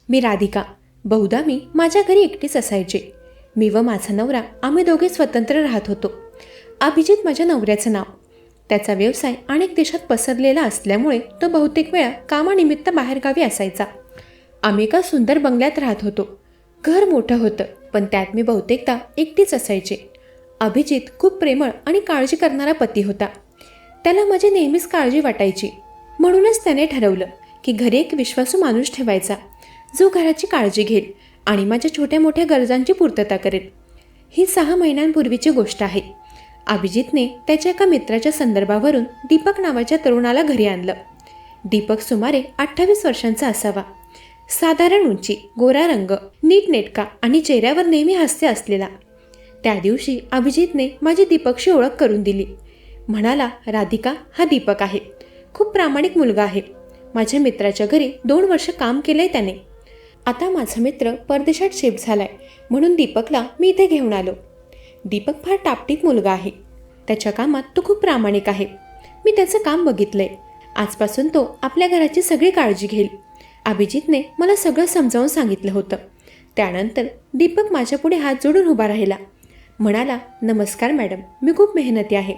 मी राधिका. बहुधा मी माझ्या घरी एकटीच असायचे. मी व माझा नवरा आम्ही दोघे स्वतंत्र राहत होतो. अभिजित माझ्या नवऱ्याचं नाव. त्याचा व्यवसाय अनेक देशात पसरलेला असल्यामुळे तो बहुतेक वेळा कामानिमित्त बाहेरगावी असायचा. आम्ही एका सुंदर बंगल्यात राहत होतो. घर मोठं होतं, पण त्यात मी बहुतेकदा एकटीच असायचे. अभिजित खूप प्रेमळ आणि काळजी करणारा पती होता. त्याला माझी नेहमीच काळजी वाटायची. म्हणूनच त्याने ठरवलं की घरी एक विश्वासू माणूस ठेवायचा, जो घराची काळजी घेईल आणि माझ्या छोट्या मोठ्या गरजांची पूर्तता करेल. ही 6 महिन्यांपूर्वीची गोष्ट आहे. अभिजितने त्याच्या एका मित्राच्या संदर्भावरून दीपक नावाच्या तरुणाला घरी आणलं. दीपक सुमारे 28 वर्षांचा असावा. साधारण उंची, गोरा रंग, नीटनेटका आणि चेहऱ्यावर नेहमी हास्य असलेला. त्या दिवशी अभिजितने माझी दीपकशी ओळख करून दिली. म्हणाला, राधिका, हा दीपक आहे. खूप प्रामाणिक मुलगा आहे. माझ्या मित्राच्या घरी 2 वर्ष काम केलंय त्याने. आता माझा मित्र परदेशात शिफ्ट झालाय, म्हणून दीपकला मी इथे घेऊन आलो. दीपक फार टापटीप मुलगा आहे. त्याच्या कामात तो खूप प्रामाणिक आहे. मी त्याचं काम बघितलंय. आजपासून तो आपल्या घराची सगळी काळजी घेईल. अभिजितने मला सगळं समजावून सांगितलं होतं. त्यानंतर दीपक माझ्यापुढे हात जोडून उभा राहिला. म्हणाला, नमस्कार मॅडम, मी खूप मेहनती आहे.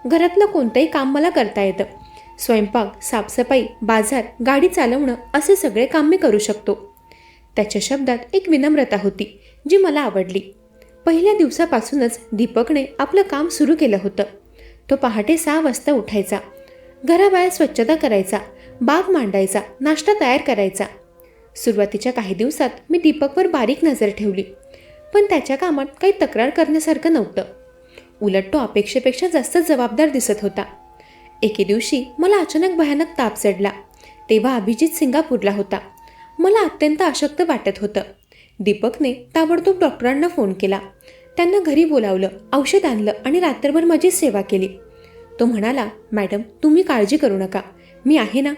घरातलं कोणतंही काम मला करता येतं. स्वयंपाक, साफसफाई, बाजार, गाडी चालवणं असे सगळे काम मी करू शकतो. त्याच्या शब्दात एक विनम्रता होती जी मला आवडली. पहिल्या दिवसापासूनच दीपकने आपलं काम सुरू केलं होतं. तो पहाटे 6 वाजता उठायचा. घराबाहेर स्वच्छता करायचा, बाग मांडायचा, नाश्ता तयार करायचा. सुरुवातीच्या काही दिवसात मी दीपकवर बारीक नजर ठेवली, पण त्याच्या कामात काही तक्रार करण्यासारखं नव्हतं. उलट तो अपेक्षेपेक्षा जास्त जबाबदार दिसत होता. एके दिवशी मला अचानक भयानक ताप चढला. तेव्हा अभिजित सिंगापूरला होता. मला अत्यंत अशक्त वाटत होतं. दीपकने ताबडतोब डॉक्टरांना फोन केला. त्यांना घरी बोलावलं, औषध आणलं आणि रात्रभर माझी सेवा केली. तो म्हणाला, मॅडम, तुम्ही काळजी करू नका, मी आहे ना.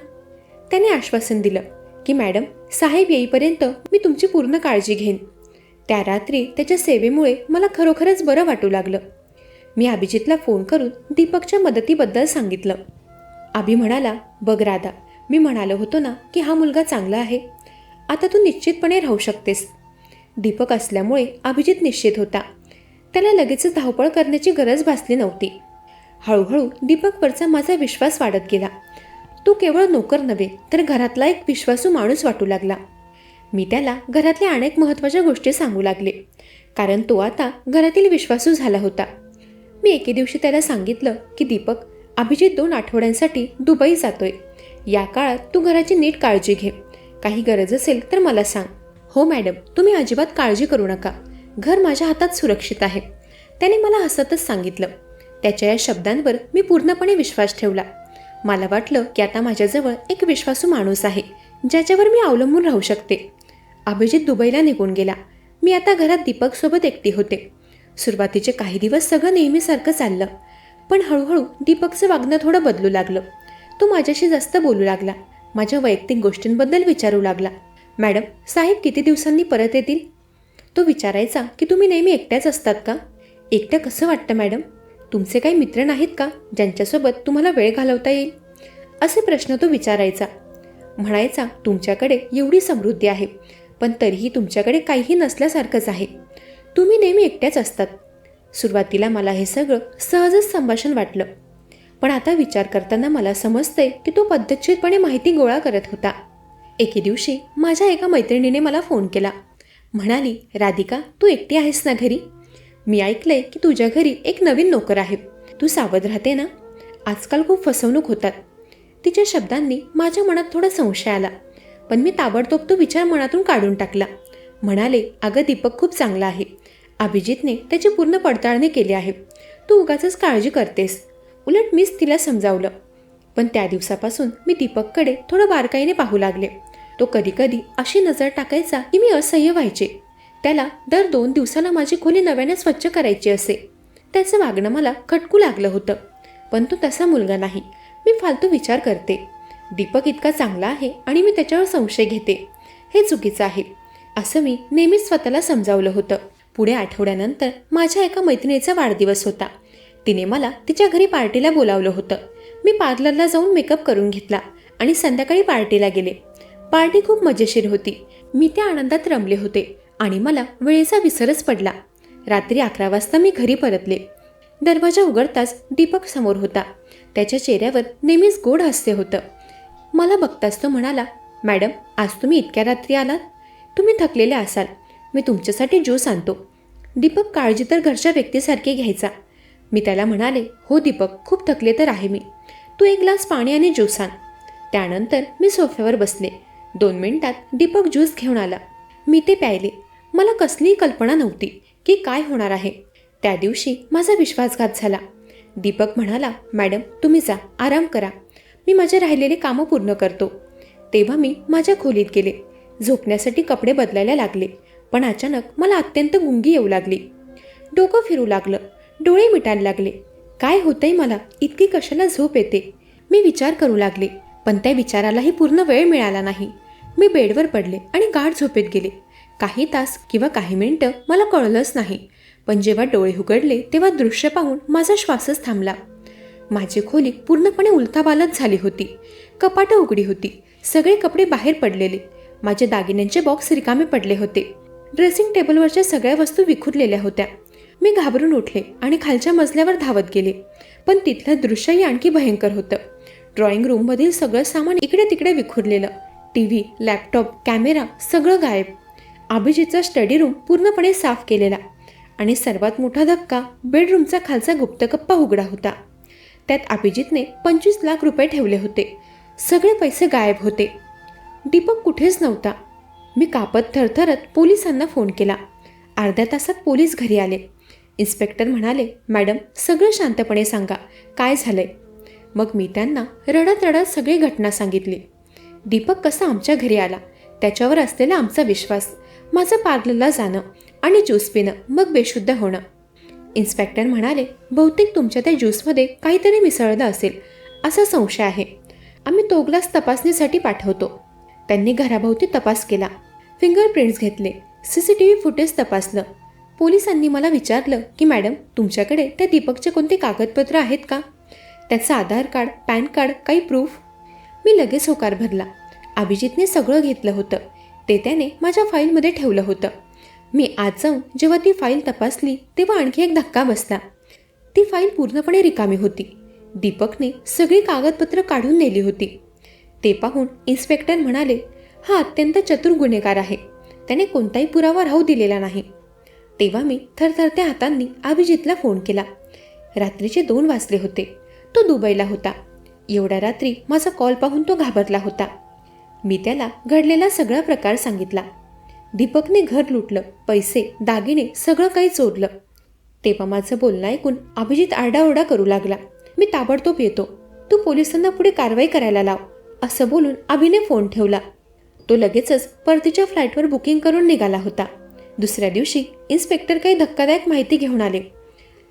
त्याने आश्वासन दिलं की मॅडम, साहेब येईपर्यंत मी तुमची पूर्ण काळजी घेईन. त्या रात्री त्याच्या सेवेमुळे मला खरोखरच बरं वाटू लागलं. मी अभिजितला फोन करून दीपकच्या मदतीबद्दल सांगितलं. अभि म्हणाला, बघ राधा, मी म्हणालो होतो ना की हा मुलगा चांगला आहे. आता तू निश्चितपणे राहू शकतेस. दीपक असल्यामुळे अभिजित निश्चित होता. त्याला लगेच धावपळ करण्याची गरज भासली नव्हती. हळूहळू दीपकवरचा माझा विश्वास वाढत गेला. तो केवळ नोकर नव्हे, तर घरातला एक विश्वासू माणूस वाटू लागला. मी त्याला घरातल्या अनेक महत्त्वाच्या गोष्टी सांगू लागले, कारण तो आता घरातील विश्वासू झाला होता. मी एके दिवशी त्याला सांगितलं की दीपक, अभिजित 2 आठवड्यांसाठी दुबई जातोय. या काळात तू घराची नीट काळजी घे. काही गरज असेल तर मला सांग. हो मॅडम, तुम्ही अजिबात काळजी करू नका. घर माझ्या हातात सुरक्षित आहे, त्याने मला हसतच सांगितलं. त्याच्या या शब्दांवर मी पूर्णपणे विश्वास ठेवला. मला वाटलं की आता माझ्याजवळ एक विश्वासू माणूस आहे, ज्याच्यावर मी अवलंबून राहू शकते. अभिजित दुबईला निघून गेला. मी आता घरात दीपकसोबत एकटी होते. सुरुवातीचे काही दिवस सगळं नेहमीसारखं चाललं, पण हळूहळू दीपकचं वागणं थोडं बदलू लागलं. तो माझ्याशी जास्त बोलू लागला. माझ्या वैयक्तिक गोष्टींबद्दल विचारू लागला. मॅडम, साहेब किती दिवसांनी परत येतील? तो विचारायचा की तुम्ही नेहमी एकट्याच असतात का? एकटं कसं वाटतं मॅडम? तुमचे काही मित्र नाहीत का ज्यांच्यासोबत तुम्हाला वेळ घालवता येईल? असे प्रश्न तो विचारायचा. म्हणायचा, तुमच्याकडे एवढी समृद्धी आहे, पण तरीही तुमच्याकडे काहीही नसल्यासारखंच आहे. तुम्ही नेहमी एकट्याच असतात. सुरुवातीला मला हे सगळं सहजच संभाषण वाटलं, पण आता विचार करताना मला समजतंय की तो पद्धतशीरपणे माहिती गोळा करत होता. एके दिवशी माझ्या एका मैत्रिणीने मला फोन केला. म्हणाली, राधिका, तू एकटी आहेस ना घरी? मी ऐकलंय की तुझ्या घरी एक नवीन नोकर आहे. तू सावध राहते ना? आजकाल खूप फसवणूक होतात. तिच्या शब्दांनी माझ्या मनात थोडा संशय आला, पण मी ताबडतोब तो विचार मनातून काढून टाकला. म्हणाले, अगं दीपक खूप चांगला आहे. अभिजितने त्याची पूर्ण पडताळणी केली आहे. तू उगाचच काळजी करतेस. उलट मीच तिला समजावलं. पण त्या दिवसापासून मी दीपककडे थोडं बारकाईने पाहू लागले. तो कधीकधी अशी नजर टाकायचा की मी असह्य व्हायचे. त्याला दर 2 दिवसाला माझी खोली नव्याने स्वच्छ करायची असे. त्याचं वागणं मला खटकू लागलं होतं. पण तो तसा मुलगा नाही. मी फालतू विचार करते. दीपक इतका चांगला आहे आणि मी त्याच्यावर संशय घेते, हे चुकीचं आहे, असं मी नेहमीच स्वतःला समजावलं होतं. पुढे आठवड्यानंतर माझ्या एका मैत्रिणीचा वाढदिवस होता. तिने मला तिच्या घरी पार्टीला बोलावलं होतं. मी पार्लरला जाऊन मेकअप करून घेतला आणि संध्याकाळी पार्टीला गेले. पार्टी खूप मजेशीर होती. मी त्या आनंदात रमले होते आणि मला वेळेचा विसरच पडला. रात्री 11 वाजता मी घरी परतले. दरवाजा उघडताच दीपक समोर होता. त्याच्या चेहऱ्यावर नेहमीच गोड हास्य होतं. मला बघताच तो म्हणाला, मॅडम, आज तुम्ही इतक्या रात्री आलात? तुम्ही थकलेले असाल. मी तुमच्यासाठी ज्यूस आणतो. दीपक काळजी तर घरच्या व्यक्तीसारखी घ्यायचा. मी त्याला म्हणाले, हो दीपक, खूप थकले तर आहे मी. तू एक ग्लास पाणी आणि ज्यूस आण. त्यानंतर मी सोफ्यावर बसले. 2 मिनिटात दीपक ज्यूस घेऊन आला. मी ते प्यायले. मला कसलीही कल्पना नव्हती की काय होणार आहे. त्या दिवशी माझा विश्वासघात झाला. दीपक म्हणाला, मॅडम, तुम्ही जा, आराम करा. मी माझे राहिलेले कामं पूर्ण करतो. तेव्हा मी माझ्या खोलीत गेले. झोपण्यासाठी कपडे बदलायला लागले. पण अचानक मला अत्यंत गुंगी येऊ लागली. डोकं फिरू लागलं. डोळे मिटायला लागले. काय होतंय मला? इतकी कशाला झोप येते? मी विचार करू लागले, पण त्या विचारालाही पूर्ण वेळ मिळाला नाही. मी बेडवर पडले आणि गाढ झोपेत गेले. काही तास किंवा काही मिनिटं मला कळलंच नाही. पण जेव्हा डोळे उघडले तेव्हा दृश्य पाहून माझा श्वासच थांबला. माझी खोली पूर्णपणे उलथापालथ झाली होती. कपाटं उघडी होती. सगळे कपडे बाहेर पडलेले. माझे दागिन्यांचे बॉक्स रिकामे पडले होते. ड्रेसिंग टेबलवरच्या सगळ्या वस्तू विखुरलेल्या होत्या. मी घाबरून उठले आणि खालच्या मजल्यावर धावत गेले. पण तिथलं दृश्यही आणखी भयंकर होतं. ड्रॉइंग रूममधील सगळं सामान इकडे तिकडे विखुरलेलं. टीव्ही, लॅपटॉप, कॅमेरा सगळं गायब. अभिजितचा स्टडी रूम पूर्णपणे साफ केलेला. आणि सर्वात मोठा धक्का, बेडरूमचा खालचा गुप्तकप्पा उघडा होता. त्यात अभिजितने 25 लाख रुपये ठेवले होते. सगळे पैसे गायब होते. दीपक कुठेच नव्हता. मी कापत थरथरत पोलिसांना फोन केला. अर्ध्या तासात पोलीस घरी आले. इन्स्पेक्टर म्हणाले, मॅडम, सगळं शांतपणे सांगा, काय झालंय? मग मी त्यांना रडत रडत सगळी घटना सांगितली. दीपक कसा आमच्या घरी आला, त्याच्यावर असलेला आमचा विश्वास, माझं पार्लरला जाणं आणि ज्यूस पिणं, मग बेशुद्ध होणं. इन्स्पेक्टर म्हणाले, बहुतेक तुमच्या त्या ज्यूसमध्ये काहीतरी मिसळलं असेल असा संशय आहे. आम्ही तो ग्लास तपासणीसाठी पाठवतो. त्यांनी घराभोवती तपास केला. फिंगरप्रिंट्स घेतले. CCTV फुटेज तपासलं. पोलिसांनी मला विचारलं की मॅडम, तुमच्याकडे त्या दीपकचे कोणते कागदपत्र आहेत का? त्याचं आधार कार्ड, पॅन कार्ड, काही प्रूफ? मी लगेच होकार भरला. अभिजितने सगळं घेतलं होतं. ते त्याने माझ्या फाईलमध्ये ठेवलं होतं. मी आज जाऊन जेव्हा ती फाईल तपासली तेव्हा आणखी एक धक्का बसला. ती फाईल पूर्णपणे रिकामी होती. दीपकने सगळी कागदपत्र काढून नेली होती. ते पाहून इन्स्पेक्टर म्हणाले, हा अत्यंत चतुर गुन्हेगार आहे. त्याने कोणताही पुरावा राहू दिलेला नाही. तेव्हा मी थरथरत्या हातांनी अभिजितला फोन केला. रात्रीचे 2 वाजले होते. तो दुबईला होता. एवढ्या रात्री माझा कॉल पाहून तो घाबरला होता. मी त्याला घडलेला सगळा प्रकार सांगितला. दीपकने घर लुटलं, पैसे, दागिने सगळं काही चोरलं. तेव्हा माझं बोलणं ऐकून अभिजित आरडाओरडा करू लागला. मी ताबडतोब येतो, तू पोलिसांना पुढे कारवाई करायला लाव, असं बोलून अभिने फोन ठेवला. तो लगेचच परतीच्या फ्लाईटवर बुकिंग करून निघाला होता. दुसऱ्या दिवशी इन्स्पेक्टर काही धक्कादायक माहिती घेऊन आले.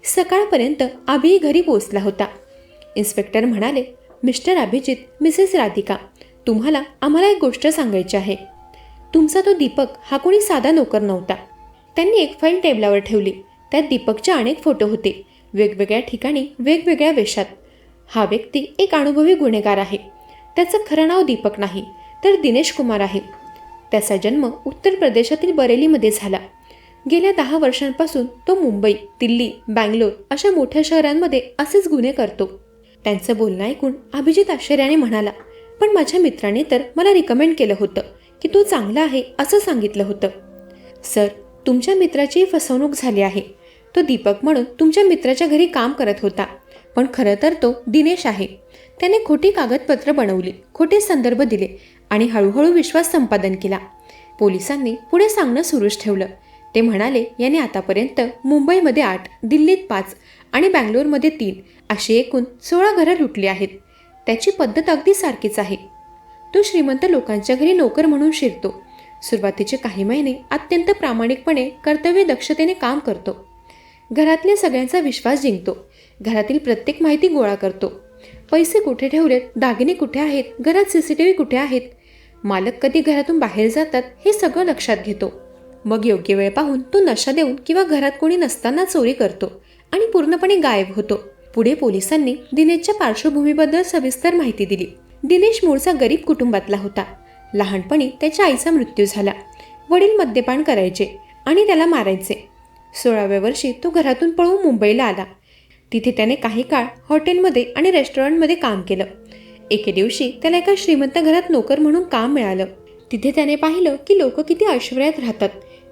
सकाळपर्यंत अभिही घरी पोहोचला होता. इन्स्पेक्टर म्हणाले, मिस्टर अभिजित, मिसेस राधिका, तुम्हाला आम्हाला एक गोष्ट सांगायची आहे. तुमचा तो दीपक हा कोणी साधा नोकर नव्हता. त्यांनी एक फाईल टेबलावर ठेवली. त्यात दीपकचे अनेक फोटो होते, वेगवेगळ्या ठिकाणी, वेगवेगळ्या वेशात. हा व्यक्ती एक अनुभवी गुन्हेगार आहे. त्याचं खरं नाव दीपक नाही, तर दिनेश कुमार आहे. त्याचा जन्म उत्तर प्रदेशातील बरेलीमध्ये झाला. गेल्या 10 वर्षांपासून तो मुंबई, दिल्ली, बँगलोर अशा मोठ्या शहरांमध्ये असेच गुन्हे करतो. त्यांचं बोलणं ऐकून अभिजित आश्चर्याने म्हणाला, पण माझ्या मित्राने तर मला रिकमेंड केलं होतं की तो चांगला आहे असं सांगितलं होतं. सर, तुमच्या मित्राची फसवणूक झाली आहे. तो दीपक म्हणून तुमच्या मित्राच्या घरी काम करत होता, पण खरं तर तो दिनेश आहे. त्याने खोटी कागदपत्र बनवली, खोटे संदर्भ दिले आणि हळूहळू विश्वास संपादन केला. पोलिसांनी पुढे सांगणं सुरूच ठेवलं. ते म्हणाले, याने आतापर्यंत मुंबईमध्ये 8, दिल्लीत 5 आणि बँगलोरमध्ये 3 अशी एकूण 16 घरं लुटली आहेत. त्याची पद्धत अगदी सारखीच आहे. तो श्रीमंत लोकांच्या घरी नोकर म्हणून शिरतो. सुरुवातीचे काही महिने अत्यंत प्रामाणिकपणे, कर्तव्य दक्षतेने काम करतो. घरातल्या सगळ्यांचा विश्वास जिंकतो. घरातील प्रत्येक माहिती गोळा करतो. पैसे कुठे ठेवलेत, दागिने कुठे आहेत, घरात CCTV कुठे आहेत, मालक कधी घरातून बाहेर जातात हे सगळं लक्षात घेतो. मग योग्य वेळ पाहून तो नशा देऊन किंवा घरात कोणी नसताना चोरी करतो आणि पूर्णपणे गायब होतो. पुढे पोलिसांनी दिनेशच्या पार्श्वभूमीबद्दल सविस्तर माहिती दिली. दिनेश मूळचा गरीब कुटुंबातला होता. लहानपणी त्याच्या आईचा मृत्यू झाला. वडील मद्यपान करायचे आणि त्याला मारायचे. 16व्या वर्षी तो घरातून पळून मुंबईला आला. तिथे त्याने काही काळ हॉटेलमध्ये आणि रेस्टॉरंटमध्ये काम केलं. एके दिवशी त्याला एका श्रीमंत घरात नोकर म्हणून काम मिळालं. तिथे त्याने पाहिलं की लोक किती ऐश्वर्यात राहतात.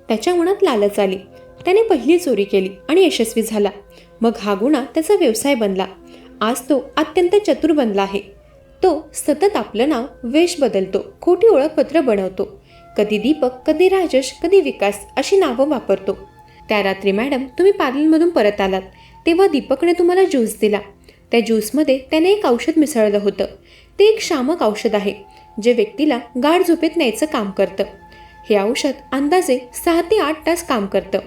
त्याच्या मनात लालच आली. त्याने पहिली चोरी केली आणि यशस्वी झाला. मग हा गुन्हा त्याचा व्यवसाय बनला. आज तो अत्यंत चतुर बनला आहे. तो सतत आपलं नाव, वेश बदलतो, खोटी ओळखपत्र बनवतो. कधी दीपक, कधी राजेश, कधी विकास अशी नावं वापरतो. त्या रात्री मॅडम तुम्ही पार्लरमधून परत आलात तेव्हा दीपकने तुम्हाला ज्यूस दिला. त्या ज्यूसमध्ये त्याने एक औषध मिसळलं होतं. ते एक शामक औषध आहे जे व्यक्तीला गाढ झोपेत न्यायचं काम करतं. हे औषध अंदाजे 6 ते 8 तास काम करतं.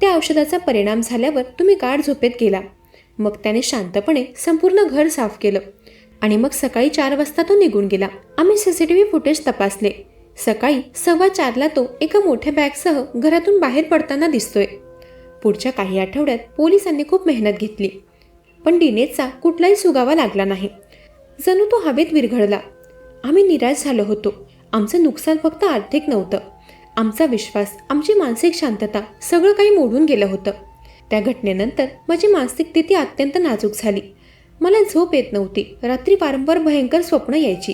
त्या औषधाचा परिणाम झाल्यावर तुम्ही गाढ झोपेत गेला. मग त्याने शांतपणे संपूर्ण घर साफ केलं आणि मग सकाळी 4 वाजता तो निघून गेला. आम्ही CCTV फुटेज तपासले. सकाळी 4:15ला तो एका मोठ्या बॅगसह घरातून बाहेर पडताना दिसतोय. पुढच्या काही आठवड्यात पोलिसांनी खूप मेहनत घेतली, पण दिनेशचा कुठलाही सुगावा लागला नाही. जणू तो हवेत विरघळला. आम्ही निराश झालो होतो. आमचं नुकसान फक्त आर्थिक नव्हतं. आमचा विश्वास, आमची मानसिक शांतता सगळं काही मोडून गेलं होतं. त्या घटनेनंतर माझी मानसिक स्थिती अत्यंत नाजूक झाली. मला झोप येत नव्हती. रात्री वारंवार भयंकर स्वप्न यायची.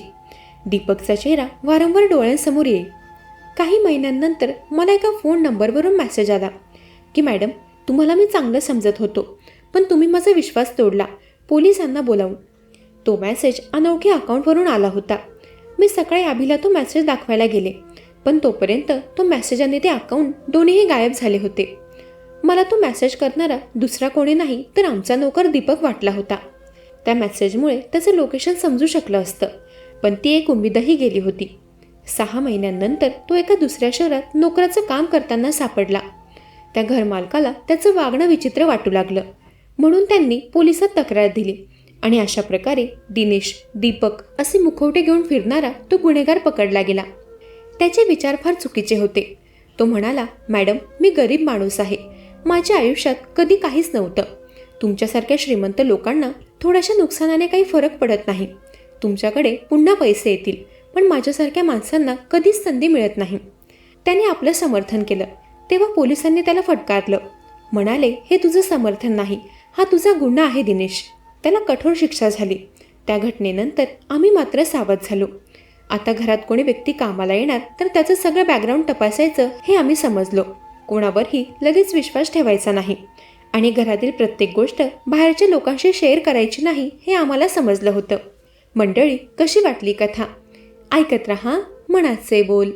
दीपकचा चेहरा वारंवार डोळ्यांसमोर येई. काही महिन्यांनंतर मला एका फोन नंबरवरून मेसेज आला की मॅडम, तुम्हाला मी चांगलं समजत होतो, पण तुम्ही माझा विश्वास तोडला, पोलिसांना बोलावून. तो मेसेज अनोळखी अकाउंटवरून आला होता. मी सकाळी अभिला तो मेसेज दाखवायला गेले, पण तोपर्यंत तो मेसेज आणि ते अकाउंट दोन्हीही गायब झाले होते. मला तो मेसेज करणारा दुसरा कोणी नाही तर आमचा नोकर दीपक वाटला होता. त्या मेसेजमुळे त्याचं लोकेशन समजू शकलं असतं, पण ती एक उमेदही गेली होती. 6 महिन्यांनंतर तो एका दुसऱ्या शहरात नोकराचं काम करताना सापडला. त्या घरमालकाला त्याचं वागणं विचित्र वाटू लागलं, म्हणून त्यांनी पोलिसात तक्रार दिली आणि अशा प्रकारे दिनेश, दीपक असे मुखवटे घेऊन फिरणारा तो गुन्हेगार पकडला गेला. त्याचे विचार फार चुकीचे होते. तो म्हणाला, मॅडम, मी गरीब माणूस आहे. माझ्या आयुष्यात कधी काहीच नव्हतं. तुमच्यासारख्या श्रीमंत लोकांना थोड्याशा नुकसानाने काही फरक पडत नाही. तुमच्याकडे पुन्हा पैसे येतील, पण माझ्यासारख्या माणसांना कधीच संधी मिळत नाही. त्याने आपलं समर्थन केलं. तेव्हा पोलिसांनी त्याला फटकारलं. म्हणाले, हे तुझं समर्थन नाही, हा तुझा गुन्हा आहे दिनेश. त्याला कठोर शिक्षा झाली. त्या घटनेनंतर आम्ही मात्र सावध झालो. आता घरात कोणी व्यक्ती कामाला येणार तर त्याचं सगळं बॅकग्राऊंड तपासायचं हे आम्ही समजलो. कोणावरही लगेच विश्वास ठेवायचा नाही आणि घरातील प्रत्येक गोष्ट बाहेरच्या लोकांशी शेअर करायची नाही हे आम्हाला समजलं होतं. मंडळी, कशी वाटली कथा? ऐकत रहा मनाचे बोल.